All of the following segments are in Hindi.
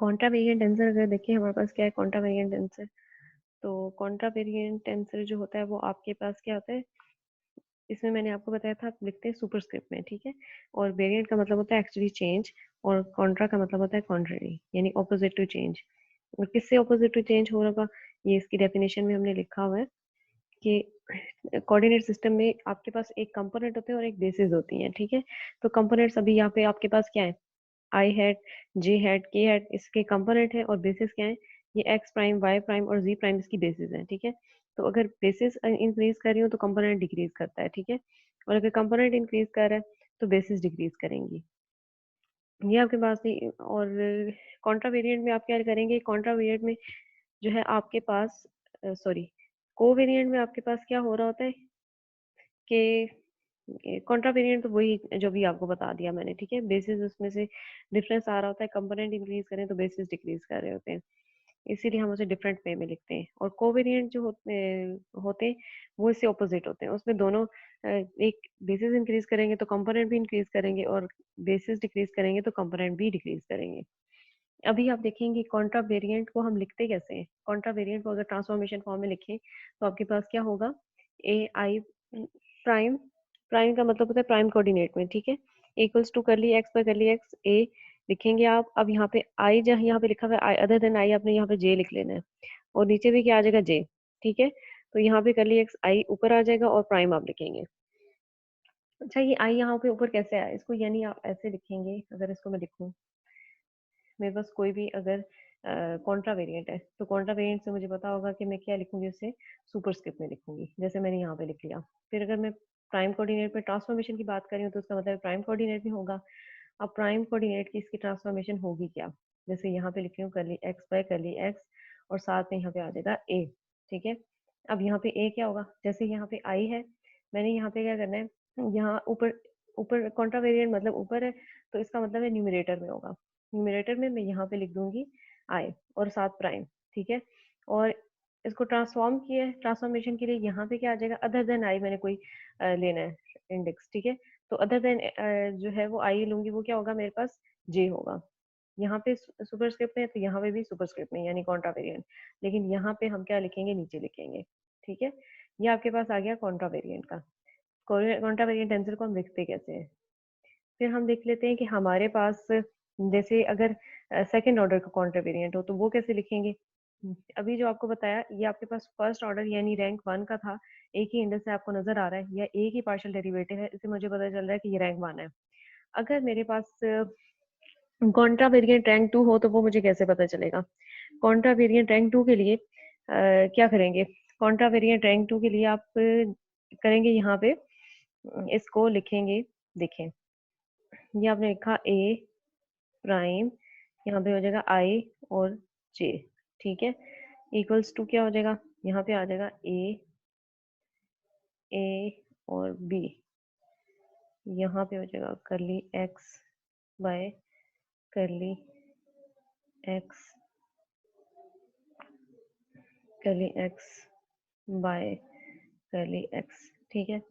कॉन्ट्रा वेरिएंट टेंसर अगर देखिए हमारे पास क्या है कॉन्ट्रा वेरिएंट टेंसर। तो कॉन्ट्रा वेरिएंट टेंसर जो होता है वो आपके पास क्या होता है, इसमें मैंने आपको बताया था आप लिखते हैं सुपरस्क्रिप्ट में, ठीक है। और वेरिएंट का मतलब होता है एक्चुअली चेंज, और कॉन्ट्रा का मतलब होता है कॉन्ट्ररी, यानी ऑपोजिट टू चेंज। और किससे ऑपोजिट टू चेंज हो रहा, ये इसकी डेफिनेशन में हमने लिखा हुआ है कि कोऑर्डिनेट सिस्टम में आपके पास एक कंपोनेंट होते हैं और एक बेसिस होती हैं, ठीक है। तो कंपोनेंट्स अभी यहाँ पे आपके पास क्या है, आई हैट, जे हैट, के हैट इसके कंपोनेंट है, और बेसिस क्या है, ये एक्स प्राइम, वाई प्राइम और जी प्राइम इसकी बेसिस है, ठीक है। तो अगर बेसिस इंक्रीज कर रही हो तो कंपोनेंट डिक्रीज करता है, ठीक है। और अगर कंपोनेंट इंक्रीज कर रहा है तो बेसिस डिक्रीज करेंगी। ये आपके पास नहीं। और कॉन्ट्रा वेरिएंट में आप क्या करेंगे, कॉन्ट्रा वेरिएंट में जो है आपके पास सॉरी, को वेरिएंट में आपके पास क्या हो रहा होता है कि कॉन्ट्रा वेरिएंट तो वही जो भी आपको बता दिया मैंने, ठीक है। बेसिस उसमें से डिफरेंस आ रहा होता है, कंपोनेंट इंक्रीज करें तो बेसिस डिक्रीज कर रहे होते हैं, इसीलिए हम उसे डिफरेंट वे में लिखते हैं। और कोवेरिएंट जो होते हैं वो इससे ऑपोजिट होते हैं, उसमें दोनों एक बेसिस इंक्रीज करेंगे तो कंपोनेंट भी इंक्रीज करेंगे, और बेसिस डिक्रीज करेंगे तो कंपोनेंट भी डिक्रीज करेंगे। अभी आप देखेंगे कॉन्ट्रा वेरिएंट को हम लिखते कैसे हैं। कॉन्ट्रा वेरिएंट को अगर ट्रांसफॉर्मेशन फॉर्म में लिखें तो आपके पास क्या होगा, ए आई प्राइम, प्राइम का मतलब होता है प्राइम कोऑर्डिनेट में, ठीक है, इक्वल्स टू करली एक्स पर करली एक्स ए लिखेंगे आप। अब यहाँ पे आई, जहाँ यहाँ पे लिखा हुआ है आई अदर देन आई, आपने यहाँ पे जे लिख लेना है, और नीचे भी क्या आ जाएगा जे, ठीक है। तो यहाँ पे करली एक्स आई ऊपर आ जाएगा और प्राइम आप लिखेंगे। अच्छा, ये आई यहाँ पे ऊपर कैसे आया, इसको यानी आप ऐसे लिखेंगे, अगर इसको मैं लिखूँ, मेरे पास कोई भी अगर कॉन्ट्रा वेरिएंट है तो कॉन्ट्रा वेरिएंट से मुझे पता होगा कि मैं क्या लिखूंगी, उसे सुपरस्क्रिप्ट में लिखूंगी, जैसे मैंने यहाँ पे लिख लिया। फिर अगर मैं प्राइम कोऑर्डिनेट में ट्रांसफॉर्मेशन की बात करी हूँ तो उसका मतलब प्राइम कोऑर्डिनेट में होगा। अब प्राइम कोऑर्डिनेट की इसकी ट्रांसफॉर्मेशन होगी क्या, जैसे यहाँ पे लिख रही हूँ करली एक्स बाय करली एक्स, और साथ में यहाँ पे आ जाएगा ए, ठीक है। अब यहाँ पे ए क्या होगा, जैसे यहाँ पे आई है, मैंने यहाँ पे क्या करना है, यहाँ ऊपर, ऊपर कॉन्ट्रा वेरिएंट मतलब ऊपर है, तो इसका मतलब है न्यूमरेटर में होगा। न्यूमरेटर में मैं यहाँ पे लिख दूंगी आई और साथ प्राइम, ठीक है। और इसको ट्रांसफॉर्म किया है, ट्रांसफॉर्मेशन के लिए यहाँ पे क्या आ जाएगा, अदर देन आई मैंने कोई लेना है इंडेक्स, ठीक है। तो अदर देन जो है वो आई लूंगी, वो क्या होगा मेरे पास, जे होगा। यहाँ पे सुपरस्क्रिप्ट में है तो यहाँ पे भी सुपरस्क्रिप्ट में यानी कॉन्ट्रा वेरिएंट, लेकिन यहाँ पे हम क्या लिखेंगे, नीचे लिखेंगे, ठीक है। ये आपके पास आ गया कॉन्ट्रा वेरिएंट का। कॉन्ट्रा वेरिएंट आंसर को हम लिखते कैसे हैं, फिर हम देख लेते हैं कि हमारे पास जैसे अगर सेकंड ऑर्डर का कॉन्ट्रा वेरिएंट हो तो वो कैसे लिखेंगे। अभी जो आपको बताया ये आपके पास फर्स्ट ऑर्डर यानी रैंक 1 का था, एक ही इंडेक्स से आपको नजर आ रहा है, या एक ही पार्शियल डेरिवेटिव है, इससे मुझे पता चल रहा है कि ये रैंक 1 है। अगर मेरे पास कॉन्ट्रा वेरिएंट रैंक 2 हो तो वो मुझे कैसे पता चलेगा। कॉन्ट्रा वेरिएंट रैंक 2 के लिए क्या करेंगे, कॉन्ट्रा वेरिएंट रैंक 2 के लिए आप करेंगे यहाँ पे इसको लिखेंगे, देखें ये आपने लिखा ए प्राइम, यहाँ पे हो जाएगा आई और जे, ठीक है, इक्वल्स टू क्या हो जाएगा, यहाँ पे आ जाएगा ए और बी, यहाँ पे हो जाएगा करली एक्स बाय करली एक्स, करली एक्स बाय करली एक्स, ठीक है,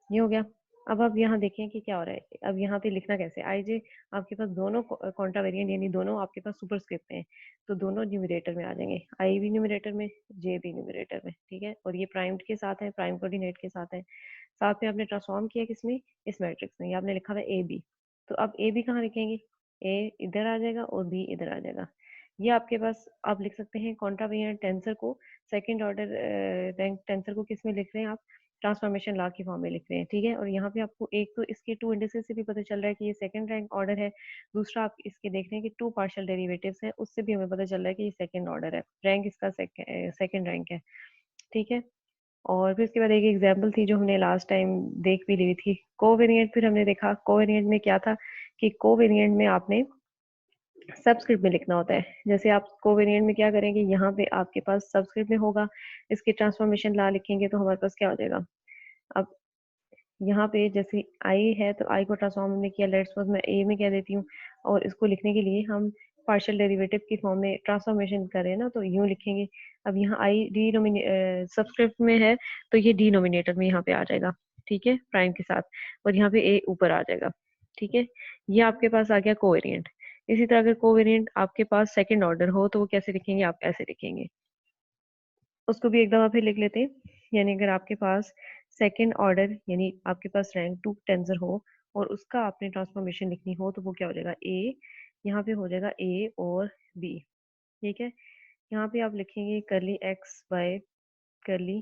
ये हो गया। अब आप यहाँ देखें कि क्या हो रहा है, अब यहाँ पे लिखना कैसे, आई जे आपके पास दोनों कॉन्ट्रा वेरिएंट यानी दोनों आपके पास सुपरस्क्रिप्ट हैं, तो दोनों न्यूमरेटर में आ जाएंगे, आई भी न्यूमरेटर में, जे भी न्यूमरेटर में, ठीक है। और ये प्राइम के साथ है, प्राइम कोऑर्डिनेट के साथ है, साथ में आपने ट्रांसफॉर्म किया किसमें, इस मैट्रिक्स में, ये आपने लिखा हुआ है ए बी। तो अब ए बी कहाँ लिखेंगे, ए इधर आ जाएगा और बी इधर आ जाएगा। ये आपके पास आप लिख सकते हैं कॉन्ट्रा वेरिएंट टेंसर को, सेकंड ऑर्डर रैंक टेंसर को किस में लिख रहे हैं आप, ट्रांसफॉर्मेशन लॉ की फॉर्म में लिख रहे हैं, ठीक है। और यहाँ पे आपको एक तो इसके टू इंडिसेस से भी पता चल रहा है कि ये सेकंड रैंक ऑर्डर है, दूसरा आप इसके देख रहे हैं कि टू पार्शियल डेरिवेटिव्स हैं, उससे भी हमें पता चल रहा है कि ये सेकंड ऑर्डर है, रैंक इसका सेकंड रैंक है, ठीक है। और फिर उसके बाद एक एग्जांपल थी जो हमने लास्ट टाइम देख भी ली थी, कोवेरिएंट। फिर हमने देखा कोवेरिएंट में क्या था कि कोवेरिएंट में आपने सबस्क्रिप्ट में लिखना होता है। जैसे आप कोवेरिएंट में क्या करेंगे, यहाँ पे आपके पास सबस्क्रिप्ट में होगा, इसकी ट्रांसफॉर्मेशन ला लिखेंगे तो हमारे पास क्या हो जाएगा। अब यहाँ पे जैसे आई है तो आई को ट्रांसफॉर्म हमने किया, लेट्स सपोज मैं ए में कह देती हूँ, और इसको लिखने के लिए हम पार्शियल डेरिवेटिव की फॉर्म में ट्रांसफॉर्मेशन करें ना तो यूं लिखेंगे। अब यहाँ आई सबस्क्रिप्ट में है तो ये डिनोमिनेटर में यहाँ पे आ जाएगा, ठीक है, प्राइम के साथ, और यहाँ पे ए ऊपर आ जाएगा, ठीक है। ये आपके पास आ गया कोवेरिएंट। इसी तरह अगर कोवेरिएंट आपके पास सेकंड ऑर्डर हो तो वो कैसे लिखेंगे, आप ऐसे लिखेंगे। उसको भी एक दफा फिर लिख लेते हैं। यानी अगर आपके पास सेकंड ऑर्डर यानी आपके पास रैंक 2 टेंसर हो और उसका आपने ट्रांसफॉर्मेशन लिखनी हो तो वो क्या हो जाएगा, ए, यहाँ पे हो जाएगा ए और बी। ठीक है, यहाँ पे आप लिखेंगे करली एक्स बाय करली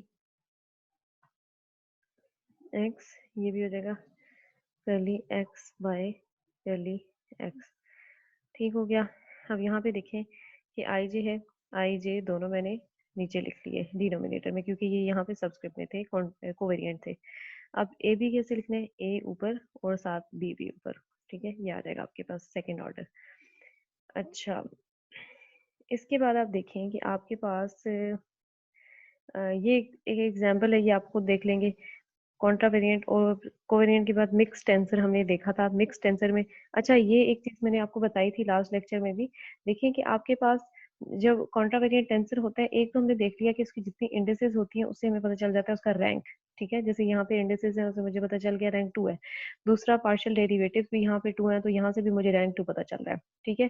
एक्स, ये भी हो जाएगा करली एक्स बाय करली एक्स। ठीक हो गया। अब यहाँ पे देखें कि आई जे है, आई जे दोनों मैंने नीचे लिख लिए डिनोमिनेटर में, क्योंकि ये यहाँ पे सब्सक्रिप्ट में थे, कोवेरिएंट थे। अब ए बी कैसे लिखना है, ए ऊपर और साथ बी भी ऊपर। ठीक है, ये आ जाएगा आपके पास सेकेंड ऑर्डर। अच्छा, इसके बाद आप देखें कि आपके पास ये एक एग्जाम्पल है, ये आप खुद देख लेंगे। कॉन्ट्रा वेरिएंट और कोवेरिएंट के बाद मिक्स टेंसर हमने देखा था। मिक्स टेंसर में अच्छा, ये एक चीज मैंने आपको बताई थी लास्ट लेक्चर में भी। देखिए कि आपके पास जब कॉन्ट्रा वेरिएंट टेंसर होता है, एक तो हमने देख लिया कि उसकी जितनी इंडिसेस होती हैं उससे हमें पता चल जाता है उसका रैंक। ठीक है, जैसे यहाँ पे इंडिसेस है, उससे मुझे पता चल गया रैंक 2 है। दूसरा, पार्शियल डेरिवेटिव भी यहाँ पे 2 है, तो यहाँ से भी मुझे रैंक 2 पता चल रहा है। ठीक है,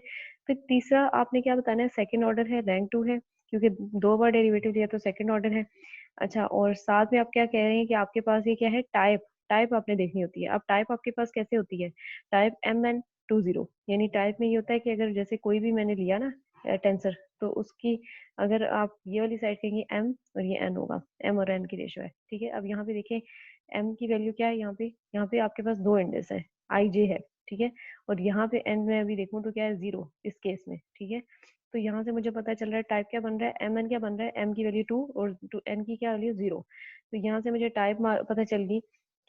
फिर तीसरा आपने क्या बताना है, सेकेंड ऑर्डर है, रैंक 2 है, क्योंकि 2 बार डेरिवेटिव लिया तो सेकेंड ऑर्डर है। अच्छा, और साथ में आप क्या कह रहे हैं कि आपके पास ये क्या है, टाइप। टाइप आपने देखनी होती है। अब टाइप आपके पास कैसे होती है, टाइप MN20। यानी टाइप में ये होता है कि अगर जैसे कोई भी मैंने लिया ना टेंसर, तो उसकी अगर आप ये वाली साइड कहेंगे M और ये N होगा, M और N की रेशो है। ठीक है, अब यहाँ पे देखें M की वैल्यू क्या है, यहाँ पे आपके पास 2 इंडेक्स है, IJ है। ठीक है, और यहाँ पे N में अभी देखूँ तो क्या है, 0 इस केस में। ठीक है, तो यहाँ से मुझे पता चल रहा है टाइप क्या बन रहा है, MN क्या बन रहा है, M की वैल्यू 2 और N की क्या वैल्यू 0। तो यहाँ से मुझे टाइप पता चल गई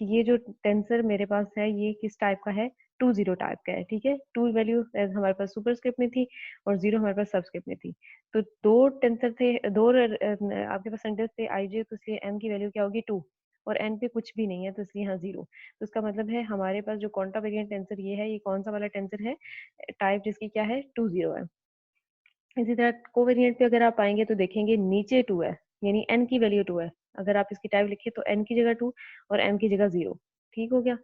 कि ये जो टेंसर मेरे पास है ये किस टाइप का है, 2 0 टाइप का है। ठीक है, 2 वैल्यू हमारे पास सुपरस्क्रिप्ट में थी और 0 हमारे पास सबस्क्रिप्ट में थी। तो दो टेंसर थे, दो आपके पास सेंटेंस थे IJ, तो इसलिए M की वैल्यू क्या होगी, 2, और N पे कुछ भी नहीं है तो इसलिए यहाँ 0। तो इसका मतलब है हमारे पास जो कॉन्ट्रा वेरिएंट टेंसर ये है, ये कौन सा वाला टेंसर है, टाइप जिसकी क्या है, 2 0 है। इसी तरह कोवेरिएंट पे अगर आप आएंगे तो देखेंगे नीचे 2 है, यानी एन की वैल्यू 2 है। अगर आप इसकी टाइप लिखे तो एन की जगह 2 और एम की जगह 0। ठीक हो गया।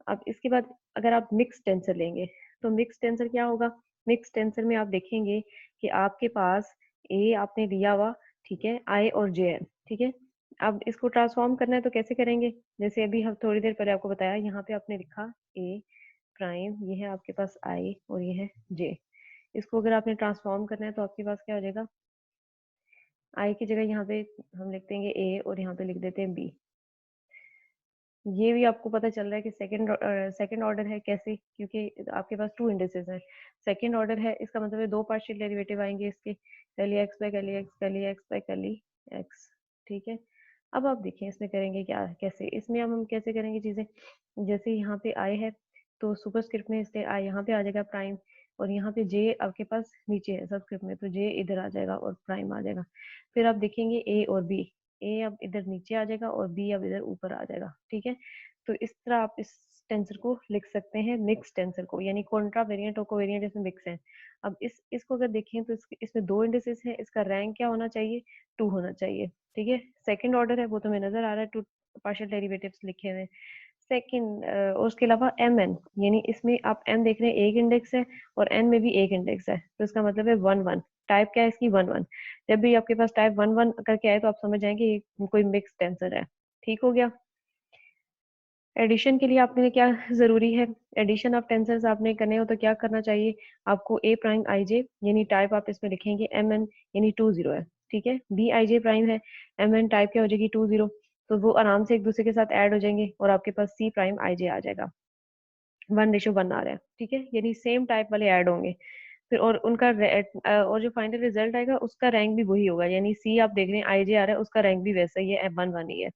अब इसके बाद अगर आप मिक्स टेंसर लेंगे तो मिक्स टेंसर क्या होगा, मिक्स टेंसर में आप देखेंगे कि आपके पास ए आपने लिया हुआ, ठीक है, आई और जे है। ठीक है, अब इसको ट्रांसफॉर्म करना है तो कैसे करेंगे, जैसे अभी हम थोड़ी देर पहले आपको बताया, यहाँ पे आपने लिखा ए प्राइम, ये है आपके पास आई और ये है जे। इसको अगर आपने ट्रांसफॉर्म करना है तो आपके पास क्या हो जाएगा, आई की जगह यहाँ पे हम लिख देंगे ए और यहाँ पे लिख देते हैं बी। ये भी आपको पता चल रहा है कि सेकंड ऑर्डर है, कैसे, क्योंकि आपके पास 2 इंडिसेस हैं। सेकंड ऑर्डर है, इसका मतलब है 2 पार्शियल डेरिवेटिव आएंगे इसके, curly x by curly x, curly x by curly x. ठीक है, अब आप देखिए इसमें करेंगे क्या, कैसे इसमें अब हम कैसे करेंगे चीजें। जैसे यहाँ पे आई है तो सुपरस्क्रिप्ट में इसलिए आई यहाँ पे आ जाएगा प्राइम, और यहाँ पे जे आपके पास नीचे है सबस्क्रिप्ट में, तो जे इधर आ जाएगा और प्राइम आ जाएगा। फिर आप देखेंगे ए और बी, ए अब इधर नीचे आ जाएगा और बी अब इधर ऊपर आ जाएगा। ठीक है, तो इस तरह आप इस टेंसर को लिख सकते हैं, मिक्स टेंसर को, यानी कॉन्ट्रा वेरिएंट और कोवेरिएंट इसमें मिक्स है। अब इसको अगर देखें तो इसमें 2 इंडिसेस है, इसका रैंक क्या होना चाहिए, 2 होना चाहिए। ठीक है, सेकंड ऑर्डर है वो तो हमें नजर आ रहा है, 2 पार्शियल डेरिवेटिव्स लिखे हुए हैं। सेकंड और उसके अलावा MN, यानी इसमें आप M देख रहे हैं एक इंडेक्स है और N में भी एक इंडेक्स है, तो इसका मतलब है 1 1। टाइप क्या है इसकी, 1 1। जब भी आपके पास टाइप 1 1 करके आए तो आप समझ जाएंगे ये कोई मिक्स टेंसर है। ठीक हो गया। एडिशन के लिए आपके लिए क्या जरूरी है, एडिशन ऑफ टेंसर्स आपने करने हो तो क्या करना चाहिए आपको, ए प्राइम आई जे, यानी टाइप आप इसमें लिखेंगे MN, यानी 2 0 है। ठीक है, बी आई जे प्राइम है, MN टाइप क्या हो जाएगी, 2 0। तो वो आराम से एक दूसरे के साथ ऐड हो जाएंगे और आपके पास सी प्राइम आई जे आ जाएगा, 1:1 आ रहा है। ठीक है, यानी सेम टाइप वाले ऐड होंगे। फिर और उनका और जो फाइनल रिजल्ट आएगा उसका रैंक भी वही होगा, यानी सी आप देख रहे हैं आई जे आ रहा है, उसका रैंक भी वैसा ही है, 1 1 ही है।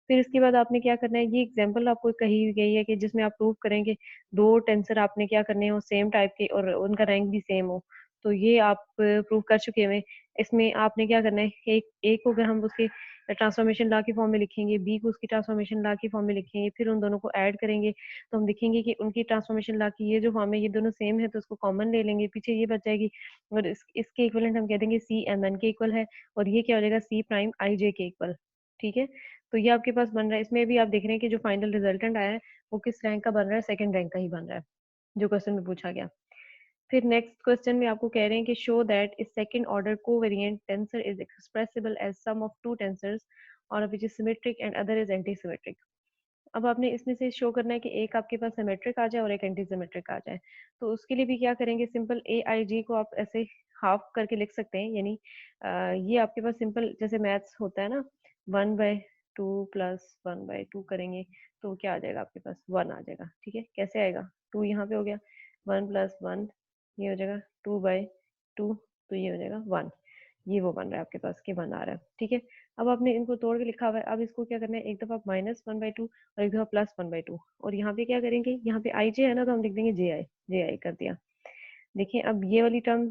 फिर इसके बाद आपने क्या करना है, ये एग्जांपल आपको कही गई है कि जिसमें आप प्रूव करेंगे 2 टेंसर आपने क्या करने हो, सेम टाइप के और उनका रैंक भी सेम हो। तो ये आप प्रूव कर चुके हैं। इसमें आपने क्या करना है, एक को अगर हम उसके ट्रांसफॉर्मेशन लॉ की फॉर्म में लिखेंगे, बी को उसकी ट्रांसफॉर्मेशन लॉ की फॉर्म में लिखेंगे, फिर उन दोनों को ऐड करेंगे तो हम देखेंगे कि उनकी ट्रांसफॉर्मेशन लॉ की ये जो फॉर्म है ये दोनों सेम है, तो उसको कॉमन ले लेंगे, पीछे ये बच जाएगी। और इसके इक्वलेंट हम कह देंगे सी एम एन के इक्वल है, और ये क्या हो जाएगा, सी प्राइम आई जे के इक्वल। ठीक है, तो ये आपके पास बन रहा है। इसमें भी आप देख रहे हैं कि जो फाइनल रिजल्टेंट आया है वो किस रैंक का बन रहा है, सेकंड रैंक का ही बन रहा है, जो क्वेश्चन में पूछा गया। फिर नेक्स्ट क्वेश्चन में आपको कह रहे हैं कि शो दैट इस second order covariant tensor is expressible as sum of two tensors और which is symmetric and other is anti symmetric. अब आपने इसमें से शो करना है कि एक आपके पास सिमेट्रिक आ जाए और एक एंटी सिमेट्रिक आ जाए। तो उसके लिए भी क्या करेंगे, सिंपल ए आई जी को आप ऐसे हाफ करके लिख सकते हैं, यानी ये आपके पास सिंपल जैसे मैथ्स होता है ना, 1/2 प्लस 1/2 करेंगे तो क्या आ जाएगा आपके पास, 1 आ जाएगा। ठीक है, कैसे आएगा, 2 यहाँ पे हो गया, 1 प्लस 1 ये हो जाएगा 2/2, तो ये हो जाएगा 1। ये वो बन रहा है आपके पास कि 1 आ रहा है। ठीक है, अब आपने इनको तोड़ के लिखा हुआ है, अब इसको क्या करना है, एक दफा -1/2 और एक दफा +1/2, और यहाँ पे क्या करेंगे, यहाँ पे आई जे है ना, तो हम लिख देंगे जे आई कर दिया। देखिए अब ये वाली टर्म,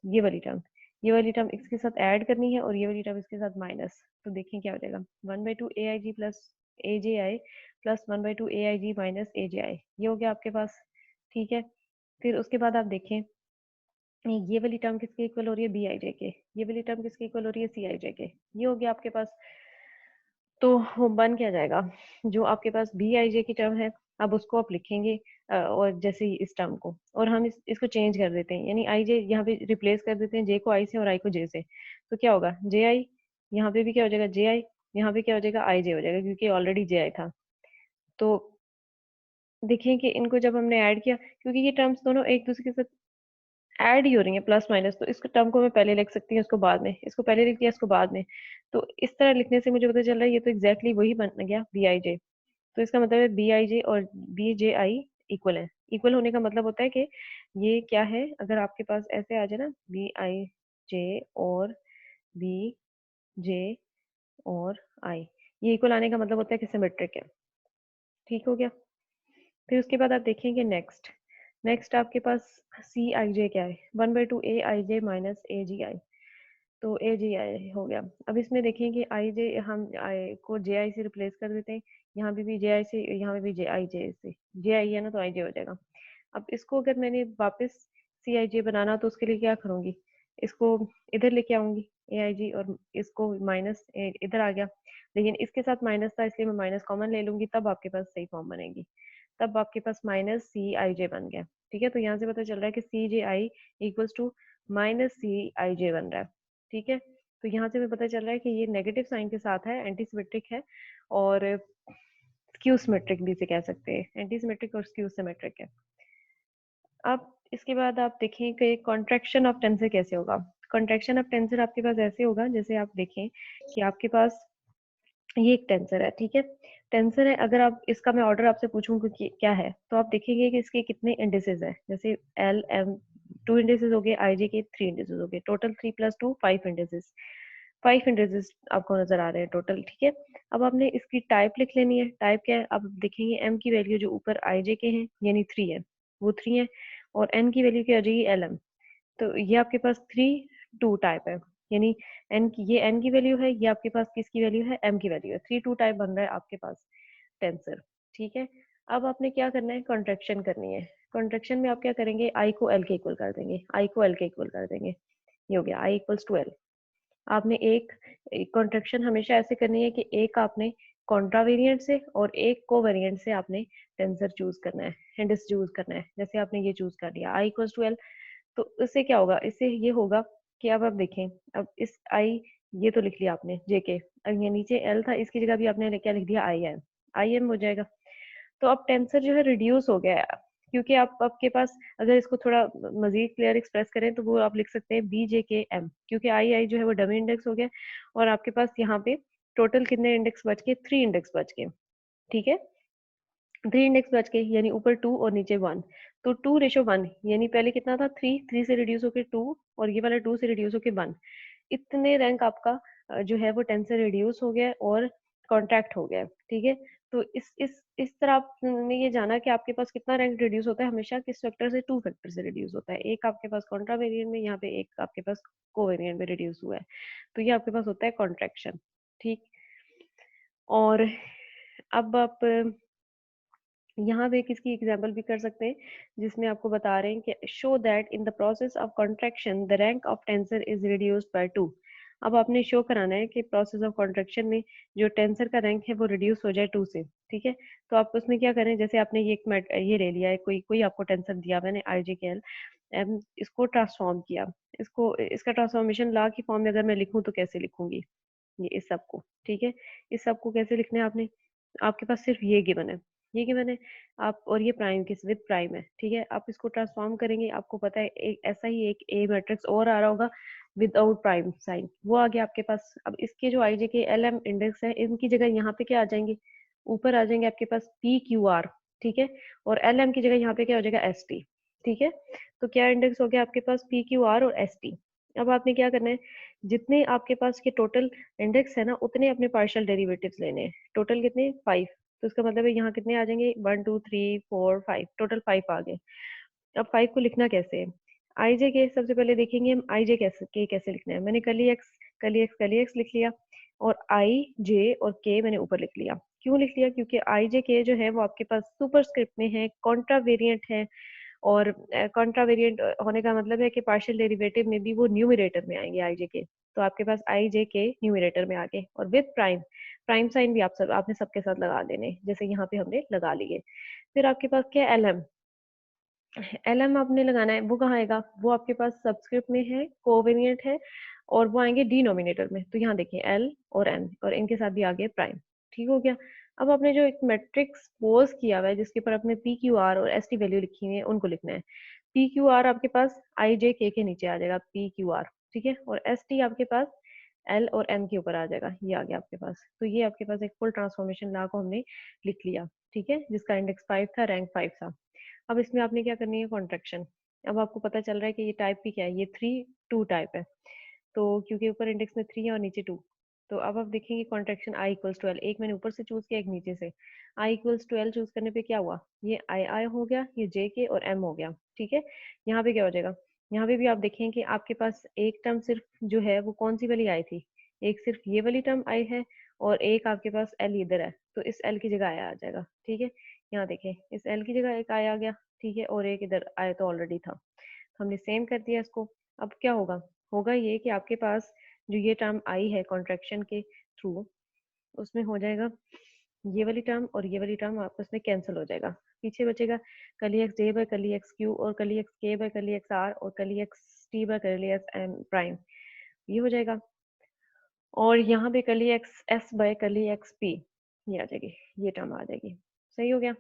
ये वाली टर्म, ये वाली टर्म इसके साथ ऐड करनी है और ये वाली टर्म इसके साथ माइनस, तो देखिए क्या हो जाएगा, 1/2 ए आई जी प्लस ए जे आई प्लस 1/2 ए आई जी माइनस ए जे आई, ये हो गया आपके पास। ठीक है, फिर उसके बाद आप देखें ये वाली टर्म किसके इक्वल हो रही है, बी आई जे के, ये वाली टर्म किसके इक्वल हो रही है, सी आई जे के, ये हो गया आपके पास। तो वो बन क्या जाएगा, जो आपके पास बी आई जे की टर्म है, अब उसको आप लिखेंगे और जैसे ही इस टर्म को, और हम इसको चेंज कर देते हैं, यानी आई जे यहाँ पे रिप्लेस कर देते हैं, जे को आई से और आई को जे से, तो क्या होगा, जे आई, यहाँ पे भी क्या हो जाएगा, जे आई, यहाँ पे क्या हो जाएगा, आई जे हो जाएगा, क्योंकि ऑलरेडी जे आई था। तो देखिए कि इनको जब हमने ऐड किया, क्योंकि ये टर्म्स दोनों एक दूसरे के साथ ऐड ही हो रही है प्लस माइनस, तो इस टर्म को मैं पहले लिख सकती हूँ, इसको बाद में, इसको पहले लिख दिया, इसको बाद में, तो इस तरह लिखने से मुझे पता चल रहा है ये तो एग्जैक्टली वही बन गया बी आई जे। तो इसका मतलब है बी आई जे और बी जे आई इक्वल है। इक्वल होने का मतलब होता है कि ये क्या है, अगर आपके पास ऐसे आ जाए ना, बी आई जे और बी जे और आई, ये इक्वल आने का मतलब होता है कि सिमेट्रिक है। ठीक हो गया, फिर उसके बाद आप देखेंगे नेक्स्ट, नेक्स्ट आपके पास सी आई जे क्या है, 1/2 ए आई जे माइनस ए जी आई, तो ए जी आई हो गया। अब इसमें देखें कि आई जे, हम आई को जे आई से रिप्लेस कर देते हैं, यहाँ पे भी जे आई से, यहाँ पे भी जे आई जे से, जे आई है ना तो आई जे हो जाएगा। अब इसको अगर मैंने वापस सी आई जे बनाना तो उसके लिए क्या करूँगी, इसको इधर लेके आऊंगी ए आई जी, और इसको माइनस इधर आ गया, लेकिन इसके साथ माइनस था इसलिए मैं माइनस कॉमन ले लूंगी, तब आपके पास सही फॉर्म बनेगी, तब आपके पास माइनस सी आई जे बन गया। ठीक है, तो यहाँ से पता चल रहा है कि सी जे आई इक्वल्स टू माइनस सी आई जे बन रहा है। ठीक है, तो यहाँ से हमें पता चल रहा है कि ये नेगेटिव साइन के साथ है, एंटी सिमेट्रिक है, और स्क्यू सिमेट्रिक भी इसे कह सकते हैं, एंटी सिमेट्रिक और स्क्यू सिमेट्रिक है। अब इसके बाद आप देखें कि कॉन्ट्रैक्शन ऑफ टेंसर कैसे होगा। कॉन्ट्रैक्शन ऑफ टेंसर आपके पास ऐसे होगा, जैसे आप देखें कि आपके पास ये एक टेंसर है, ठीक है, टेंसर है, अगर आप इसका मैं ऑर्डर आपसे पूछूं कि क्या है, तो आप देखेंगे कि इसके कितने इंडिसेस हैं, जैसे एल एम, 2 इंडिसेस हो गए, आई जे के 3 इंडिसेस हो गए, टोटल 3 + 2 5 इंडिसेस, 5 इंडिसेस आपको नजर आ रहे हैं टोटल। ठीक है, अब आपने इसकी टाइप लिख लेनी है, टाइप क्या है, आप देखेंगे एम की वैल्यू जो ऊपर आई जे के हैं यानी 3 है, वो 3 है, और एन की वैल्यू क्या आ जाएगी, एल एम, तो ये आपके पास 3 2 टाइप है, यानी एन की, ये एन की वैल्यू है, ये आपके पास किसकी वैल्यू है, एम की वैल्यू है, 3 2 टाइप बन रहा है आपके पास टेंसर। ठीक है, अब आपने क्या करना है, कॉन्ट्रैक्शन करनी है। कॉन्ट्रैक्शन में आप क्या करेंगे, आई को एल के इक्वल कर देंगे, आई को एल के इक्वल कर देंगे, ये हो गया आई इक्वल्स टू एल। आपने एक कॉन्ट्रैक्शन हमेशा ऐसे करनी है कि एक आपने कॉन्ट्रावेरिएंट से और एक कोवेरिएंट से आपने टेंसर चूज करना है, इंडेक्स चूज करना है, जैसे आपने ये चूज कर लिया आई इक्वल्स टू एल, तो इससे क्या होगा, इससे ये होगा कि अब आप देखें, अब इस आई, ये तो लिख लिया आपने जेके, अब ये नीचे एल था, इसकी जगह भी आपने क्या लिख दिया, आई एम, आई एम हो जाएगा। तो अब टेंसर जो है रिड्यूस हो गया है, क्योंकि आप आपके पास अगर इसको थोड़ा मजीद क्लियर एक्सप्रेस करें तो वो आप लिख सकते हैं बी जे के एम, क्योंकि आई आई जो है वो डमी इंडेक्स हो गया, और आपके पास यहाँ पे टोटल कितने इंडेक्स बच गए, 3 इंडेक्स बच गए। ठीक है, 3 इंडेक्स बच गए, यानी ऊपर 2 और नीचे 1, तो 2:1, यानी पहले कितना था, 3 3 से रिड्यूस होकर 2, और ये वाला 2 से रिड्यूस होकर 1, इतने रैंक आपका जो है वो टेंसर रिड्यूस हो गया और कॉन्ट्रैक्ट हो गया। ठीक है, तो इस तरह आपने ये जाना कि आपके पास कितना रैंक रिड्यूस होता है, हमेशा किस फैक्टर से, 2 फैक्टर से रिड्यूस होता है, एक आपके पास कॉन्ट्रा वेरिएंट में, यहाँ पे एक आपके पास कोवेरिएंट में रिड्यूस हुआ है, तो ये आपके पास होता है कॉन्ट्रैक्शन। ठीक, और अब आप यहाँ पे किसकी एग्जाम्पल भी कर सकते हैं, जिसमें आपको बता रहे हैं कि show that in the process of contraction the rank of tensor is reduced by 2। अब आपने शो कराना है कि प्रोसेस ऑफ कॉन्ट्रैक्शन में जो टेंसर का रैंक है वो रिड्यूस हो जाए 2 से। ठीक है, तो आप उसमें क्या करें, जैसे आपने ये एक ये ले लिया है, कोई कोई आपको टेंसर दिया मैंने आई जे के एल, इसको ट्रांसफॉर्म किया, इसको इसका ट्रांसफॉर्मेशन ला की फॉर्म में अगर मैं लिखूं तो कैसे लिखूंगी ये इस सब को, ठीक है। इस सब को कैसे लिखना है आपने, आपके पास सिर्फ ये गिवन है, ये गिवन है आप, और ये प्राइम के विद प्राइम है, ठीक है। आप इसको ट्रांसफॉर्म करेंगे, आपको पता है एक ऐसा ही एक ए मैट्रिक्स और आ रहा होगा विदाउट प्राइम साइन, वो आ गया आपके पास। अब इसके जो आई जे के एल एम इंडेक्स है, इनकी जगह यहाँ पे क्या आ जाएंगे, ऊपर आ जाएंगे आपके पास पी क्यू आर, ठीक है। और एल एम की जगह यहाँ पे क्या हो जाएगा एस टी, ठीक है। तो क्या इंडेक्स हो गया आपके पास पी क्यू आर और एस टी। अब आपने क्या करना है, जितने आपके पास के टोटल इंडेक्स है ना, उतने अपने पार्शियल डेरिवेटिव्स लेने हैं। टोटल कितने, 5। तो इसका मतलब है यहाँ कितने आ जाएंगे, 1 2 3 4 5, टोटल 5 आ गए। अब 5 को लिखना कैसे है, आई जे के सबसे पहले देखेंगे हम, आई जे कैसे के कैसे लिखना है। मैंने कली एक्स कली एक्स कली एक्स लिख लिया, और आई जे और के मैंने ऊपर लिख लिया। क्यों लिख लिया, क्योंकि आई जे के जो है वो आपके पास सुपरस्क्रिप्ट में है, कॉन्ट्रा वेरिएंट है। और कॉन्ट्रा वेरिएंट होने का मतलब है कि पार्शियल डेरिवेटिव में भी वो न्यूमरेटर में आएंगे आई जे के। तो आपके पास आई जे के न्यूमरेटर में आ गए, और विद प्राइम, प्राइम साइन भी आप सब आपने सबके साथ लगा देने, जैसे यहाँ पे हमने लगा लिए। फिर आपके पास क्या एल एम, एल एम आपने लगाना है, वो कहाँ आएगा, वो आपके पास सबस्क्रिप्ट में है, कोवेरिएंट है, और वो आएंगे डिनोमिनेटर में। तो यहाँ देखिए एल और एन, और इनके साथ भी आ गए प्राइम, ठीक हो गया। अब आपने जो एक मैट्रिक्स पोज किया हुआ है जिसके ऊपर आपने पी क्यू आर और एस टी वैल्यू लिखी हुई है, उनको लिखना है। पी क्यू आर आपके पास आई जे के नीचे आ जाएगा पी क्यू आर, ठीक है। और एस टी आपके पास एल और एम के ऊपर आ जाएगा, ये आ गया आपके पास। तो ये आपके पास एक फुल ट्रांसफॉर्मेशन ला को हमने लिख लिया, ठीक है, जिसका इंडेक्स 5 था, रैंक 5 था। अब इसमें आपने क्या करनी है, कॉन्ट्रैक्शन। अब आपको पता चल रहा है कि ये टाइप भी क्या है, ये 3 2 टाइप है। तो क्योंकि ऊपर इंडेक्स में 3 है और नीचे 2, तो अब आप देखेंगे contraction i equals to l, एक मैंने ऊपर से चूज किया, एक नीचे से। I equals to l choose करने पे क्या हुआ, ये आई आई हो गया, ये जे के और एम हो गया, ठीक है। यहाँ पे क्या हो जाएगा, यहाँ पे भी आप देखें कि आपके पास एक टर्म सिर्फ जो है वो कौन सी वाली आई थी, एक सिर्फ ये वाली टर्म आई है, और एक आपके पास एल इधर है, तो इस एल की जगह आया आ जाएगा, ठीक है। यहाँ देखें इस एल की जगह एक आया आ गया, ठीक है, और एक इधर आया तो ऑलरेडी था, तो हमने सेम कर दिया इसको। अब क्या होगा, होगा ये कि आपके पास जो ये टर्म आई है कॉन्ट्रैक्शन के थ्रू, उसमें हो जाएगा ये वाली टर्म और ये वाली टर्म आपस में कैंसिल हो जाएगा। पीछे बचेगा कली एक्स जे बाय कली एक्स क्यू, और कली एक्स के बाय कली एक्स आर, और कली एक्स टी बाय कली एक्स एम प्राइम, ये हो जाएगा। और यहाँ पे कली एक्स एस बाय कली एक्स पी, ये आ जाएगी, ये टर्म आ जाएगी। सही हो गया।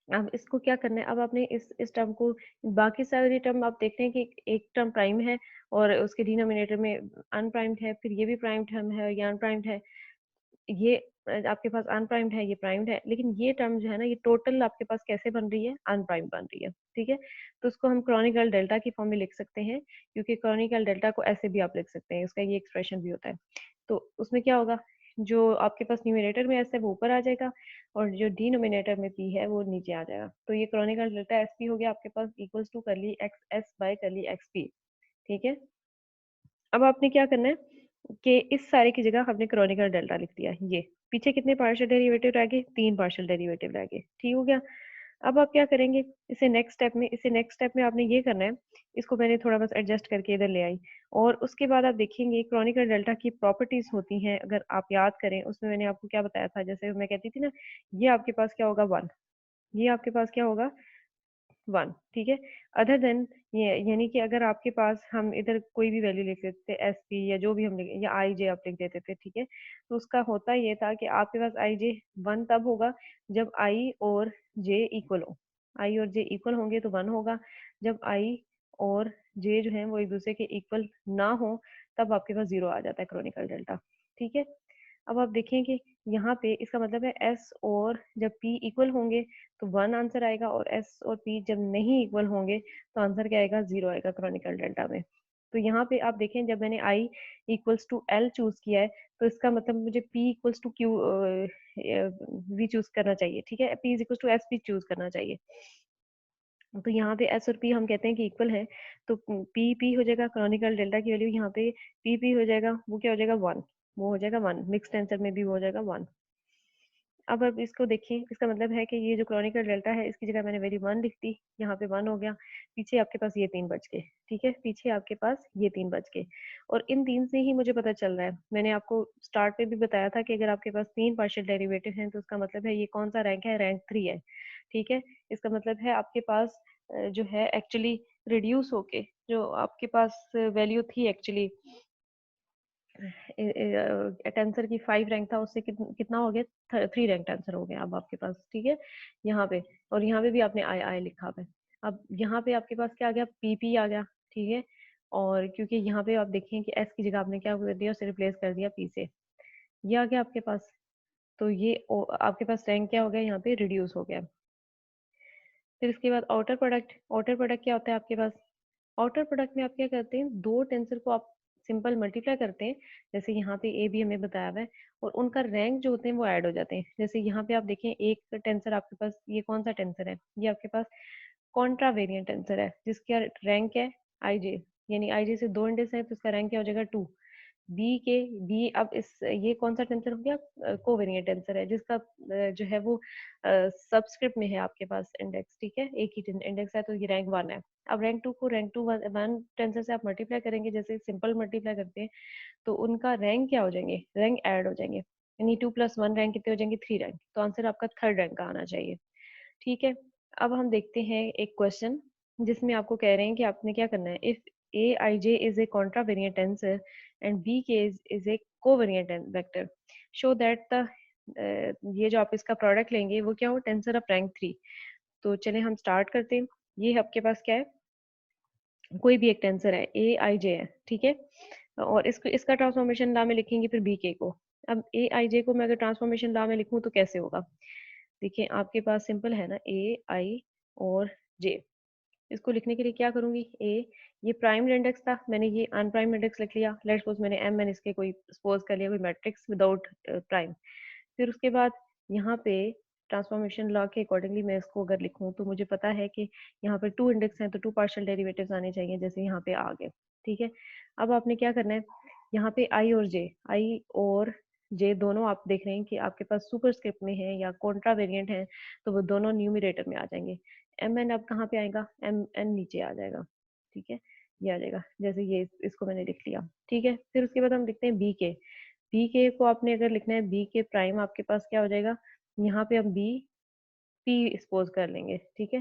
अब इसको क्या करना है, अब आपने इस टर्म को, बाकी सारी टर्म आप देखते हैं कि एक टर्म प्राइम है और उसके डिनोमिनेटर में अनप्राइम्ड है, फिर ये भी प्राइम टर्म है, ये अनप्राइम्ड है, ये आपके पास अनप्राइम्ड है, ये प्राइम्ड है, लेकिन ये टर्म जो है ना, ये टोटल आपके पास कैसे बन रही है, अनप्राइम्ड बन रही है, ठीक है। तो उसको हम क्रॉनिकल डेल्टा की फॉर्म में लिख सकते हैं, क्योंकि क्रॉनिकल डेल्टा को ऐसे भी आप लिख सकते हैं, उसका ये एक्सप्रेशन भी होता है। तो उसमें क्या होगा, जो आपके पास न्यूमरेटर में एस है वो ऊपर आ जाएगा, और जो डिनोमिनेटर में पी है वो नीचे आ जाएगा। तो ये क्रॉनिकल डेल्टा एस पी हो गया आपके पास, इक्वल्स टू करली एक्स एस बाय करली एक्स पी, ठीक है। अब आपने क्या करना है कि इस सारे की जगह हमने क्रॉनिकल डेल्टा लिख दिया, ये पीछे कितने पार्शियल डेरिवेटिव रह गए, 3 पार्शियल डेरिवेटिव रह गए, ठीक हो गया। अब आप क्या करेंगे, इसे नेक्स्ट स्टेप में आपने ये करना है, इसको मैंने थोड़ा बस एडजस्ट करके इधर ले आई, और उसके बाद आप देखेंगे क्रॉनिकल डेल्टा की प्रॉपर्टीज होती हैं, अगर आप याद करें उसमें मैंने आपको क्या बताया था, जैसे मैं कहती थी ना, ये आपके पास क्या होगा 1, ये आपके पास क्या होगा 1, ठीक है। अदर देन ये, यानी कि अगर आपके पास हम इधर कोई भी वैल्यू लिख देते थे एस पी, या जो भी हम लिख, या आई जे आप लिख देते थे, ठीक है। तो उसका होता ये था कि आपके पास आई जे 1 तब होगा जब आई और जे इक्वल हो, आई और जे इक्वल होंगे तो 1 होगा। जब आई और जे जो है वो एक दूसरे के इक्वल ना हो, तब आपके पास 0 आ जाता है क्रॉनिकल डेल्टा, ठीक है। अब आप देखें कि यहाँ पे इसका मतलब है एस और जब पी इक्वल होंगे तो 1 आंसर आएगा, और एस और पी जब नहीं इक्वल होंगे तो आंसर क्या आएगा, 0 आएगा क्रॉनिकल डेल्टा में। तो यहाँ पे आप देखें, जब मैंने i equals to l choose किया है, तो इसका मतलब मुझे p equals to q v choose करना चाहिए, ठीक है, p equals to s p choose करना चाहिए। तो यहाँ पे एस और पी हम कहते हैं कि इक्वल है, तो पी पी हो जाएगा, क्रॉनिकल डेल्टा की वैल्यू यहाँ पे पी पी हो जाएगा, वो क्या हो जाएगा 1, वो हो जाएगा 1, मिक्स्ड आंसर में भी वो हो जाएगा 1। अब आप इसको देखिए, इसका मतलब है कि ये जो क्रॉनिकल डेल्टा है, इसकी जगह मैंने वैल्यू 1 लिख दी, यहाँ पे 1 हो गया, पीछे आपके पास ये 3 बच गए, ठीक है, पीछे आपके पास ये 3 बच गए। और इन 3 से ही मुझे पता चल रहा है, मैंने आपको स्टार्ट पे भी बताया था कि अगर आपके पास 3 पार्शियल डेरिवेटिव हैं तो उसका मतलब है ये कौन सा रैंक है, रैंक 3 है, ठीक है। इसका मतलब है आपके पास जो है एक्चुअली रिड्यूस होके जो आपके पास वैल्यू थी एक्चुअली टेंसर की 5 रैंक था, उससे कितना हो गया, 3 रैंक टेंसर हो गया अब आपके पास, ठीक है यहाँ पे। और यहाँ पे भी आपने आई आई लिखा हुआ है। अब यहाँ पे आपके पास क्या आ गया, पीपी आ गया, ठीक है। और क्योंकि यहाँ पे आप देखें कि एस की जगह आपने क्या कर दिया, उसे रिप्लेस कर दिया पी से, ये आ गया आपके पास। तो ये आपके पास रैंक क्या हो गया, यहाँ पे रिड्यूस हो गया। फिर इसके बाद आउटर प्रोडक्ट, आउटर प्रोडक्ट क्या होता है आपके पास, आउटर प्रोडक्ट में आप क्या करते हैं, दो टेंसर को आप सिंपल मल्टीप्लाई करते हैं, जैसे यहाँ पे ए बी हमें बताया हुआ है, और उनका रैंक जो होते हैं वो ऐड हो जाते हैं। जैसे यहाँ पे आप देखें एक टेंसर आपके पास, ये कौन सा टेंसर है, ये आपके पास कॉन्ट्रा वेरिएंट टेंसर है, जिसका रैंक है आई जे, यानी आई जे से दो इंडेक्स है तो इसका रैंक क्या हो जाएगा 2। बी के बी, अब इस ये कौन सा टेंसर हो गया, कोवेरिएंट टेंसर है, जिसका जो है वो सबस्क्रिप्ट में है आपके पास इंडेक्स, ठीक है, एक ही इंडेक्स है, तो ये रैंक 1 है। अब रैंक 2 को रैंक 1 टेंसर से आप मल्टीप्लाई करेंगे, जैसे सिंपल मल्टीप्लाई करते हैं, तो उनका रैंक क्या हो जाएंगे, रैंक ऐड हो जाएंगे, यानी 2 + 1 रैंक कितने हो जाएंगे, 3 रैंक। तो आंसर आपका थर्ड रैंक का आना चाहिए, ठीक है। अब हम देखते हैं एक क्वेश्चन जिसमें आपको कह रहे हैं कि आपने क्या करना है, if A I J is a contravariant tensor and B K is a covariant vector, show that the, ये जो आप इसका प्रोडक्ट लेंगे वो क्या हो, टेंसर ऑफ रैंक 3। तो चले हम स्टार्ट करते हैं। ये आपके पास क्या है, कोई भी एक टेंसर है, ए आई जे है, ठीक है। और इसको इसका ट्रांसफॉर्मेशन लॉ में लिखेंगे फिर बी के को। अब ए आई जे को मैं अगर ट्रांसफॉर्मेशन लॉ में लिखूं तो कैसे होगा, देखिए आपके पास सिंपल है ना, ए आई और जे। इसको लिखने के लिए क्या करूंगी, ए, ये प्राइम इंडेक्स था, मैंने ये अनप्राइम इंडेक्स लिख लिया, लेट्स सपोज मैंने एम मैंने इसके कोई सपोज कर लिया कोई मैट्रिक्स विदाउट प्राइम। फिर उसके बाद यहाँ पे ट्रांसफॉर्मेशन लॉ के अकॉर्डिंगली मैं इसको अगर लिखूं तो मुझे पता है कि यहाँ पे 2 इंडेक्स हैं तो 2 पार्शियल डेरिवेटिव्स आने चाहिए, जैसे यहाँ पे आ गए, ठीक है। अब आपने क्या करना है, यहाँ पे आई और जे दोनों आप देख रहे हैं कि आपके पास सुपरस्क्रिप्ट में है या कॉन्ट्रा वेरिएंट है, तो वो दोनों न्यूमरेटर में आ जाएंगे। एम एन अब कहाँ पे आएगा, एम एन नीचे आ जाएगा, ठीक है, ये आ जाएगा, जैसे ये इसको मैंने लिख लिया, ठीक है। फिर उसके बाद हम लिखते हैं बी के को आपने अगर लिखना है, बी के प्राइम आपके पास क्या हो जाएगा, यहाँ पे हम बी पी सपोज कर लेंगे, ठीक है,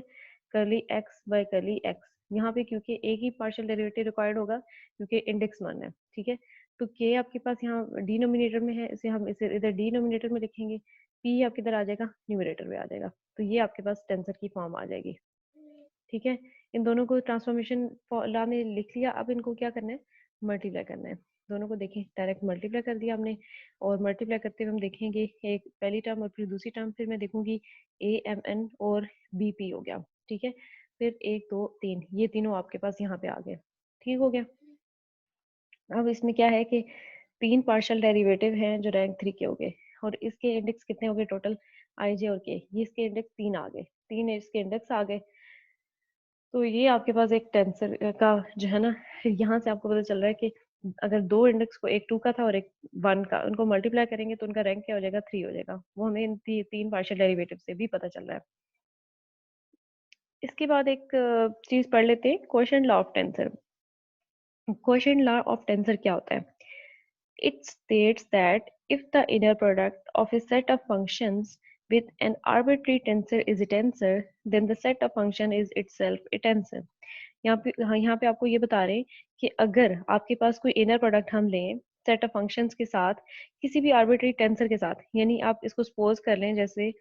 करली एक्स बाय करली एक्स। यहाँ पे क्योंकि एक ही पार्शियल डेरिवेटिव रिक्वायर्ड होगा क्योंकि इंडेक्स 1 है, ठीक है। तो के आपके पास यहाँ डिनोमिनेटर में है, इसे हम इसे इधर डिनोमिनेटर में लिखेंगे, पी आपके इधर आ जाएगा, न्यूमरेटर में आ जाएगा, तो ये आपके पास टेंसर की फॉर्म आ जाएगी, ठीक है। इन दोनों को ट्रांसफॉर्मेशन फॉर्मूला में लिख लिया, अब इनको क्या करना है, मल्टीप्लाई करना है। दोनों को देखें, डायरेक्ट मल्टीप्लाई कर दिया हमने, और मल्टीप्लाई करते हुए हम देखेंगे एक पहली टर्म और फिर दूसरी टर्म, फिर मैं देखूंगी ए एम एन और बी पी हो गया, ठीक है। फिर 1 2 3 ये तीनों आपके पास यहाँ पे आ गए, ठीक हो गया। अब इसमें क्या है कि 3 पार्शियल डेरिवेटिव हैं जो रैंक 3 के हो गए, और इसके इंडेक्स कितने हो गए टोटल, आई जे और के, ये इसके इंडेक्स 3 आ गए, 3 इसके इंडेक्स आ गए। तो ये आपके पास एक टेंसर का जो है ना, यहाँ से आपको पता चल रहा है कि अगर दो इंडेक्स को, एक 2 का था और एक 1 का, उनको मल्टीप्लाई करेंगे तो उनका रैंक क्या हो जाएगा, 3 हो जाएगा। वो हमें इन 3 पार्शियल डेरिवेटिव से भी पता चल रहा है। इसके बाद एक चीज पढ़ लेते हैं, quotient law of tensor. Quotient law of tensor क्या होता है, it states that if the inner product of a set of functions with an arbitrary tensor is a tensor, then the set of function is itself a tensor. यहाँ पे, हाँ, यहाँ पे आपको ये बता रहे हैं कि अगर आपके पास कोई इनर प्रोडक्ट हम लें सेट ऑफ फंक्शंस के साथ, किसी भी आर्बिट्री टेंसर के साथ, यानी आप इसको सपोज कर लें, जैसे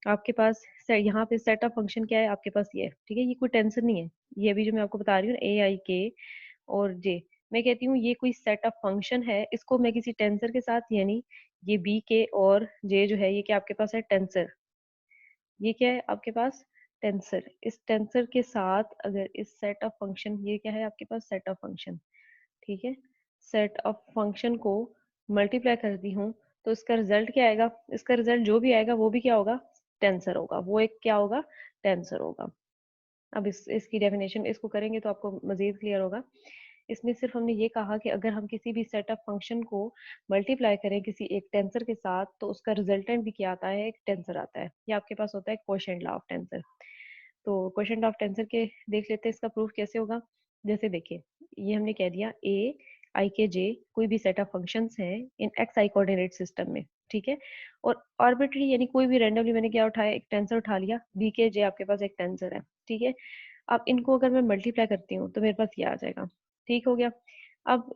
आपके पास यहाँ पे सेट ऑफ फंक्शन क्या है आपके पास, ये ठीक है, ये कोई टेंसर नहीं है, ये अभी जो मैं आपको बता रही हूँ ए आई के और जे, मैं कहती हूँ ये कोई सेट ऑफ फंक्शन है, इसको मैं किसी टेंसर के साथ, यानी ये बी के और जे जो है ये क्या आपके पास है, टेंसर, ये क्या है आपके पास, टेंसर। इस टेंसर के साथ अगर इस सेट ऑफ फंक्शन, ये क्या है आपके पास, सेट ऑफ फंक्शन, ठीक है, सेट ऑफ फंक्शन को मल्टीप्लाई करती हूँ तो इसका रिजल्ट क्या आएगा, इसका रिजल्ट जो भी आएगा वो भी क्या होगा, टेंसर होगा, वो एक क्या होगा, टेंसर होगा। अब इसकी डेफिनेशन इसको करेंगे तो आपको मजीद क्लियर होगा। इसमें सिर्फ हमने ये कहा कि अगर हम किसी भी सेट ऑफ फंक्शन को मल्टीप्लाई करें किसी एक टेंसर के साथ तो उसका रिजल्टेंट भी क्या आता है, एक टेंसर आता है। ये आपके पास होता है क्वोशंट लॉ ऑफ टेंसर। तो क्वोशंट ऑफ टेंसर के देख लेते हैं इसका प्रूफ कैसे होगा। जैसे देखिए, ये हमने कह दिया ए आई के जे कोई भी सेट ऑफ फंक्शंस हैं इन एक्स आई कोऑर्डिनेट सिस्टम में, ठीक है, और आर्बिट्री यानी कोई भी रैंडमली मैंने क्या उठाया, एक टेंसर उठा लिया, बी के जे आपके पास एक टेंसर है, ठीक है। अब इनको अगर मैं मल्टीप्लाई करती हूँ तो मेरे पास ये आ जाएगा, ठीक हो गया। अब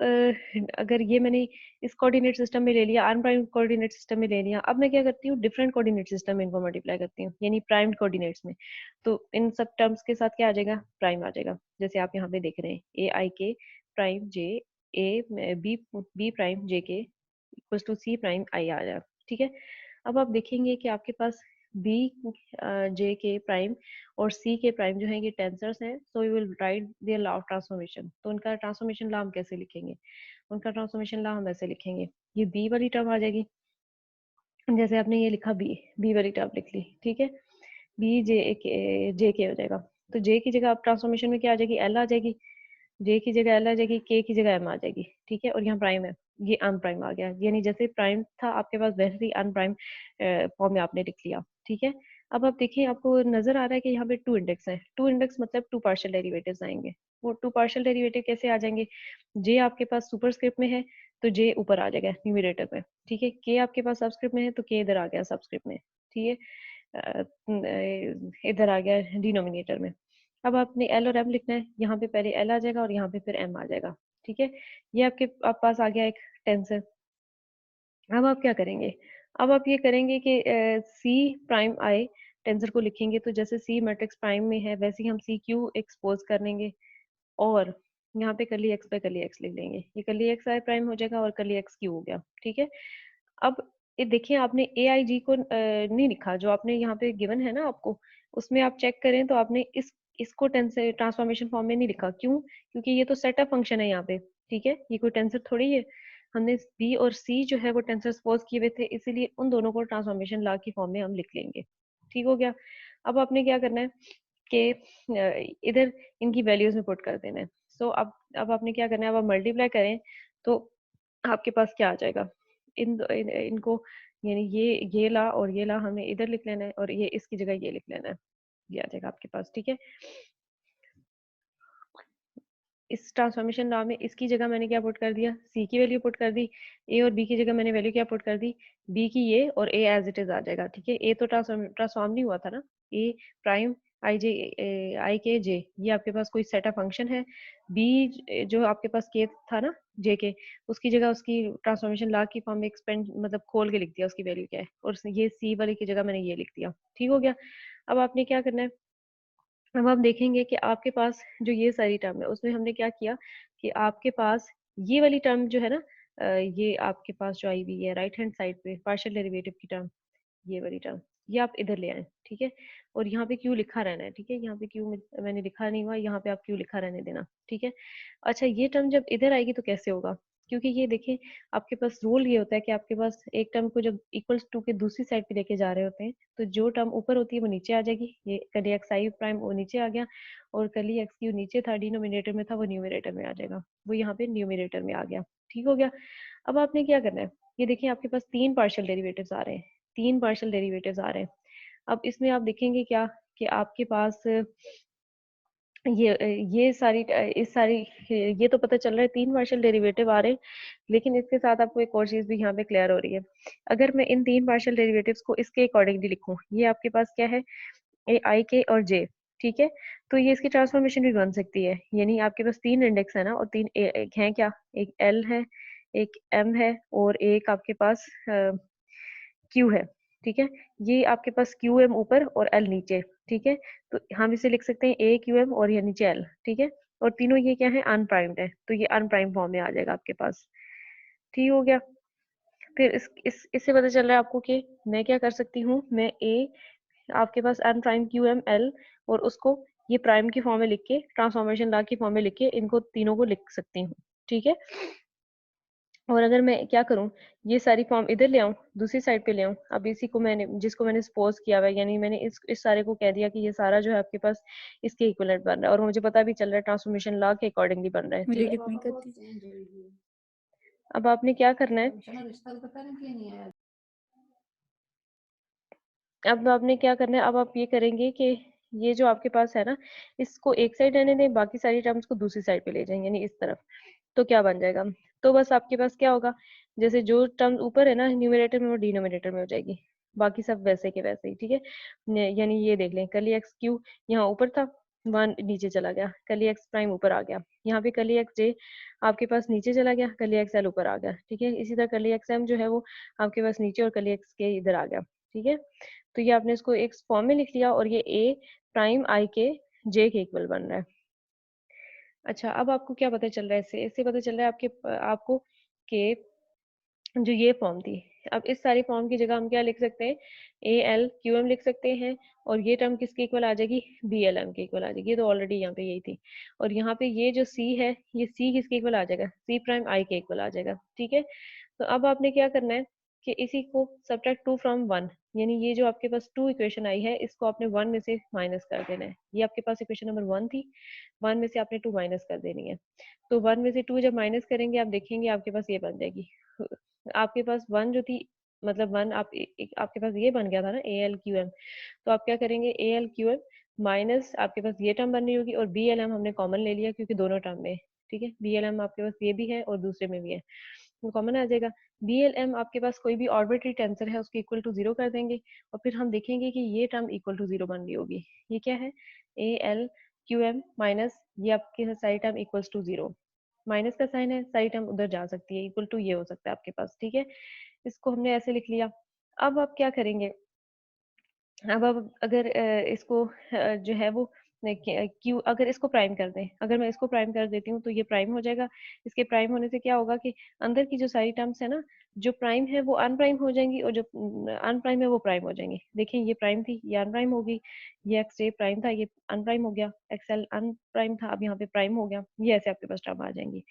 अगर ये मैंने इस कोऑर्डिनेट सिस्टम में ले लिया, अनप्राइम्ड कोऑर्डिनेट सिस्टम में ले लिया, अब मैं क्या करती हूँ, डिफरेंट कोऑर्डिनेट सिस्टम में इनको मल्टीप्लाई करती हूँ, यानी प्राइम्ड कोऑर्डिनेट्स में। तो इन सब टर्म्स के साथ क्या आ जाएगा, प्राइम आ जाएगा। जैसे आप यहाँ पे देख रहे हैं, A I K prime J A B B prime J K equals to C prime I आ जाएगा, ठीक है। अब आप देखेंगे कि आपके पास बी जे के प्राइम और सी के प्राइम जो है ये टेंसर्स हैं, so you will write their law of transformation. तो उनका ट्रांसफॉर्मेशन लॉ हम कैसे लिखेंगे, उनका ट्रांसफॉर्मेशन लॉ हम ऐसे लिखेंगे, ये बी वाली टर्म आ जाएगी, जैसे आपने ये लिखा बी, बी वाली टर्म लिख ली, ठीक है। बी जे के हो जाएगा। तो जे की जगह आप ट्रांसफॉर्मेशन में क्या आ जाएगी, एल आ जाएगी, जे की जगह एल आ जाएगी, के की जगह एम आ जाएगी, ठीक है। और यहाँ प्राइम है, ये अनप्राइम आ गया, यानी जैसे प्राइम था आपके पास वैसे ही अनप्राइम फॉर्म में आपने लिख लिया, ठीक है। अब आप देखिए, आपको नजर आ रहा है कि यहाँ पे टू इंडेक्स है, टू इंडेक्स मतलब टू पार्शियल डेरिवेटिव्स आएंगे। वो टू पार्शियल डेरिवेटिव कैसे आ जाएंगे, जे आपके पास सुपरस्क्रिप्ट में है तो जे ऊपर आ जाएगा न्यूमरेटर में, ठीक है। के आपके पास सबस्क्रिप्ट में है तो के इधर आ गया सबस्क्रिप्ट में, ठीक है। इधर आ गया डिनोमिनेटर में। अब आपने एल और एम लिखना है, यहाँ पे पहले एल आ जाएगा और यहाँ पे फिर एम आ जाएगा, ठीक है। ये आपके आप पास आ गया एक टेंसर। अब आप क्या करेंगे, अब आप ये करेंगे कि सी प्राइम आई टेंसर को लिखेंगे, तो जैसे सी मैट्रिक्स प्राइम में है वैसे ही हम सी क्यू एक्सपोज कर लेंगे, और यहाँ पे कर्ली एक्स पे कर्ली एक्स लिख देंगे, ये कर्ली एक्स आई प्राइम हो जाएगा और कर्ली एक्स क्यू हो गया, ठीक है। अब ये देखिए, आपने ए आई जी को नहीं लिखा, जो आपने यहाँ पे गिवन है ना आपको, उसमें आप चेक करें तो आपने इसको टेंसर ट्रांसफॉर्मेशन फॉर्म में नहीं लिखा, क्यों, क्योंकि ये तो सेटअप फंक्शन है यहाँ पे, ठीक है, ये कोई टेंसर थोड़ी है। हमने बी और सी जो है वो टेंसर सपोज किए हुए थे, इसीलिए उन दोनों को ट्रांसफॉर्मेशन लॉ की फॉर्म में हम लिख लेंगे, ठीक हो गया। अब आपने क्या करना है कि इधर इनकी वैल्यूज में पुट कर देना है। सो अब आपने क्या करना है, अब आप मल्टीप्लाई करें तो आपके पास क्या आ जाएगा, इनको, यानी ये ला और ये ला हमने इधर लिख लेना है, और ये इसकी जगह ये लिख लेना है, ये आ जाएगा आपके पास, ठीक है। इस ट्रांसफॉर्मेशन लॉ में इसकी जगह मैंने क्या पुट कर दिया, सी की वैल्यू पुट कर दी, ए और बी की जगह मैंने वैल्यू क्या पुट कर दी, बी की ये और ए एज इट इज आ जाएगा, ठीक है। ए तो ट्रांसफॉर्म नहीं हुआ था ना, ए प्राइम आई जे आई के जे, ये आपके पास कोई सेट ऑफ फंक्शन है, बी जो आपके पास के था ना जे के, उसकी जगह उसकी ट्रांसफॉर्मेशन लॉ की फॉर्म में एक्सपेंड मतलब खोल के लिख दिया उसकी वैल्यू क्या है, और ये सी वाले की जगह मैंने ये लिख दिया, ठीक हो गया। अब आपने क्या करना है, अब आप देखेंगे कि आपके पास जो ये सारी टर्म है उसमें हमने क्या किया कि आपके पास ये वाली टर्म जो है ना, ये आपके पास जो आई हुई है राइट हैंड साइड पे पार्शियल डेरिवेटिव की टर्म, ये वाली टर्म, ये आप इधर ले आए, ठीक है। और यहाँ पे क्यू लिखा रहना है, ठीक है, यहाँ पे क्यू मैंने लिखा नहीं हुआ, यहाँ पे आप क्यू लिखा रहने देना, ठीक है। अच्छा, ये टर्म जब इधर आएगी तो कैसे होगा, क्योंकि ये देखें आपके पास रूल ये होता है कि आपके पास एक टर्म को जब इक्वल्स टू के दूसरी साइड पे लेके जा रहे होते हैं तो जो टर्म ऊपर होती है वो नीचे आ जाएगी, ये कली एक्स आई प्राइम वो नीचे आ गया, और कली एक्स क्यू नीचे था डिनोमिनेटर में था वो न्यूमरेटर में आ जाएगा, वो यहाँ पे न्यूमरेटर में आ गया, ठीक हो गया। अब आपने क्या करना है, ये देखिए आपके पास तीन पार्शियल डेरिवेटिव्स आ रहे हैं, तीन पार्शियल डेरिवेटिव्स आ रहे हैं। अब इसमें आप देखेंगे क्या कि आपके पास ये सारी इस सारी ये तो पता चल रहा है तीन पार्शियल डेरिवेटिव आ रहे हैं, लेकिन इसके साथ आपको एक और चीज भी यहाँ पे क्लियर हो रही है। अगर मैं इन तीन पार्शियल डेरिवेटिव्स को इसके अकॉर्डिंगली लिखूं, ये आपके पास क्या है, ए आई के और जे, ठीक है, तो ये इसकी ट्रांसफॉर्मेशन भी बन सकती है, यानी आपके पास तीन इंडेक्स है ना, और तीन एक है क्या, एक एल है, एक एम है, और एक आपके पास क्यू है, ठीक है। ये आपके पास क्यू एम ऊपर और एल नीचे, ठीक है। तो हम इसे लिख सकते हैं ए क्यू एम और ये नीचे एल, ठीक है। और तीनों ये क्या है, अनप्राइम्ड है, तो ये अनप्राइम फॉर्म में आ जाएगा आपके पास, ठीक हो गया। फिर इस इससे पता चल रहा है आपको कि मैं क्या कर सकती हूँ, मैं ए आपके पास अनप्राइम क्यू एम एल और उसको ये प्राइम की फॉर्म में लिख के ट्रांसफॉर्मेशन लॉ की फॉर्म में लिख के इनको तीनों को लिख सकती हूँ, ठीक है। और अगर मैं क्या करूं, ये सारी फॉर्म इधर ले आऊं, दूसरी साइड पे ले आऊं, अब इसी को मैंने जिसको मैंने सपोज किया हुआ है, यानी मैंने इस सारे को कह दिया कि ये सारा जो है आपके पास इसके इक्विवेलेंट बन रहा है, और मुझे पता भी चल रहा है ट्रांसफॉर्मेशन लॉ के अकॉर्डिंगली बन रहा है, मुझे ठीक है। कितनी करती अब आपने क्या करना है, अब आपने क्या करना है, अब आप ये करेंगे कि ये जो आपके पास है ना, इसको एक साइड रहने दें, बाकी सारी टर्म्स को दूसरी साइड पे ले जाएंगे, यानी इस तरफ। तो क्या बन जाएगा, तो बस आपके पास क्या होगा, जैसे जो टर्म ऊपर है ना न्यूमरेटर में वो डिनोमिनेटर में हो जाएगी, बाकी सब वैसे के वैसे ही, ठीक है। यानी ये देख लें कर्ली एक्स क्यू यहाँ ऊपर था, 1 नीचे चला गया, कर्ली एक्स प्राइम ऊपर आ गया। यहाँ पे कर्ली एक्स जे आपके पास नीचे चला गया, कर्ली एक्स एल ऊपर आ गया, ठीक है। इसी तरह कर्ली एक्स एम जो है वो आपके पास नीचे और कर्ली एक्स के इधर आ गया, ठीक है। तो ये आपने इसको एक फॉर्म में लिख लिया और ये ए प्राइम आई के जे के इक्वल बन रहा है। अच्छा, अब आपको क्या पता चल रहा है इससे? इससे पता चल रहा है आपको कि जो ये फॉर्म थी, अब इस सारी फॉर्म की जगह हम क्या लिख सकते हैं? ए एल क्यू एम लिख सकते हैं, और ये टर्म किसके इक्वल आ जाएगी? बी एल एम के इक्वल आ जाएगी। ये तो ऑलरेडी यहाँ पे यही थी। और यहाँ पे ये जो सी है, ये सी किसके इक्वल आ जाएगा? सी प्राइम आई के इक्वल आ जाएगा, ठीक है। तो अब आपने क्या करना है कि इसी को सब्ट्रैक्ट 2 फ्रॉम 1, यानी ये जो आपके पास 2 इक्वेशन आई है, इसको आपने 1 में से माइनस कर देना है। ये आपके पास इक्वेशन नंबर 1 थी, 1 में से आपने 2 माइनस कर देनी है। तो 1 में से 2 जब माइनस करेंगे, आप देखेंगे आपके पास ये बन जाएगी। आपके पास 1 जो थी, मतलब 1 आपके पास ये बन गया था ना, ए एल क्यू एम। तो आप क्या करेंगे? A l q m minus आपके पास ये टर्म बन रही होगी, और बी एल एम हमने कॉमन ले लिया क्योंकि दोनों टर्म में है, ठीक है। बी एल एम आपके पास ये भी है और दूसरे में भी है, तो कॉमन आ जाएगा। बी एल एम आपके पास कोई भी आर्बिट्री टेंसर है उसको इक्वल टू 0 कर देंगे, और फिर हम देखेंगे कि ये टर्म इक्वल टू 0 बन रही होगी। ये क्या है? A l q m minus ये आपके सारी टर्म इक्वल्स टू 0। माइनस का साइन है, सारी टर्म उधर जा सकती है, इक्वल टू ये हो सकता है आपके पास, ठीक है। इसको हमने ऐसे लिख लिया। अब आप क्या करेंगे? अब अगर इसको जो है वो क्यू, अगर इसको प्राइम कर दें, अगर मैं इसको प्राइम कर देती हूँ तो ये प्राइम हो जाएगा। इसके प्राइम होने से क्या होगा कि अंदर की जो सारी टर्म्स है ना, जो प्राइम है वो अनप्राइम हो जाएंगी, और जो अनप्राइम है वो प्राइम हो जाएंगी। देखिए, ये प्राइम थी, ये अनप्राइम हो गई। ये एक्स जे प्राइम था, ये अनप्राइम हो गया। एक्सएल अनप्राइम था, अब यहाँ पे प्राइम हो गया। ये ऐसे आपके पास टर्म आ जाएंगी।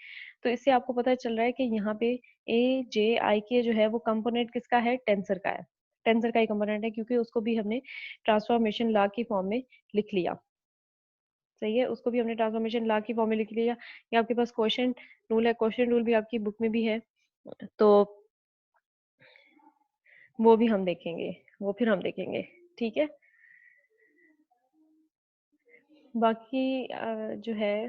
तो इससे आपको पता चल रहा है कि यहाँ पे ए जे आई के जो है वो कंपोनेंट किसका है? टेंसर का है। टेंसर का ही कंपोनेंट है, क्योंकि उसको भी हमने ट्रांसफॉर्मेशन लॉ की फॉर्म में लिख लिया। सही है, उसको भी हमने ट्रांसफॉर्मेशन लॉ की फॉर्म में लिख लिया। ये आपके पास क्वेश्चन रूल है, क्वेश्चन रूल भी आपकी बुक में भी है, तो वो भी हम देखेंगे, वो फिर हम देखेंगे, ठीक है। बाकी जो है